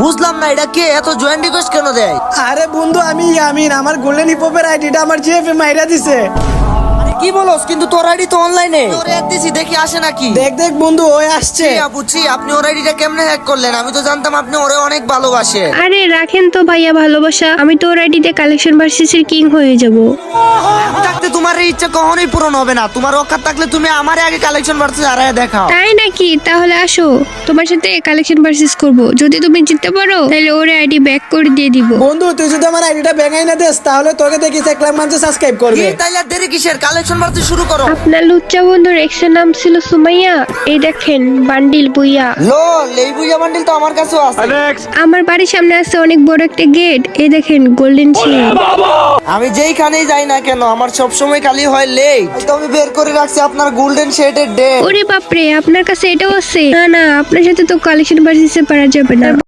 বুঝলাম না এটা কে এত জয়েন্ট রিকোয়েস্ট কেন দেয়? আরে বন্ধু আমি ইয়ামিন, আমার গোল্ডেন হিপহপের আইডিটা আমার জিএফএ মাইরা দিছে। আরে কি বলস? কিন্তু তোর আইডি তো অনলাইনে। ওরে অ্যাড দিছি, দেখি আসে নাকি। দেখ দেখ বন্ধু ওই আসছে। বুঝছি, আপনি ওর আইডিটা কেমনে হ্যাক করলেন? আমি তো জানতাম আপনি ওরে অনেক ভালোবাসেন। আরে রাখেন তো ভাইয়া ভালোবাসা, আমি তোর আইডিতে কালেকশন ভার্সেসের কিং হয়ে যাব। আমি থাকতে তোমার এই ইচ্ছা কখনোই পূরণ হবে না। তোমার অকাত থাকলে তুমি আমারে আগে কালেকশন ভার্সেস হারায় দেখাও। তাই নাকি? তাহলে আসো, তোমার সাথে কালেকশন ভার্সেস করব। যদি তুমি জিততে পারো তাহলে ওর আইডি ব্যাক করে দিয়ে দিব। বন্ধু তুই যদি আমার আইডিটা ব্যাঙাই না দেস তাহলে তোকে দেখি 1 লাখ মানুষ সাবস্ক্রাইব করবে। তাইলে আর দেরি কিসের? কালেকশন ভার্সেস শুরু করো। আপনার লুচ্চা বন্ধুর এক্সের নাম ছিল সুমাইয়া। এই দেখেন বান্ডিল বুইয়া। লল, এই বুঝা বান্ডিল তো আমার কাছেও আছে। আমার বাড়ির সামনে আছে অনেক বড় একটা গেট। এই দেখেন গোল্ডেন শেড। আমি যেইখানেই যাই না কেন আমার সব সময় খালি হয় লেট। তো আমি বের করে রাখছি আপনার গোল্ডেন শেডের ডে। ওরে বাপরে, আপনার কাছে এটাও আছে? না না, আপনার সাথে তো কালেকশন ভার্সেসে পারা যাবে না।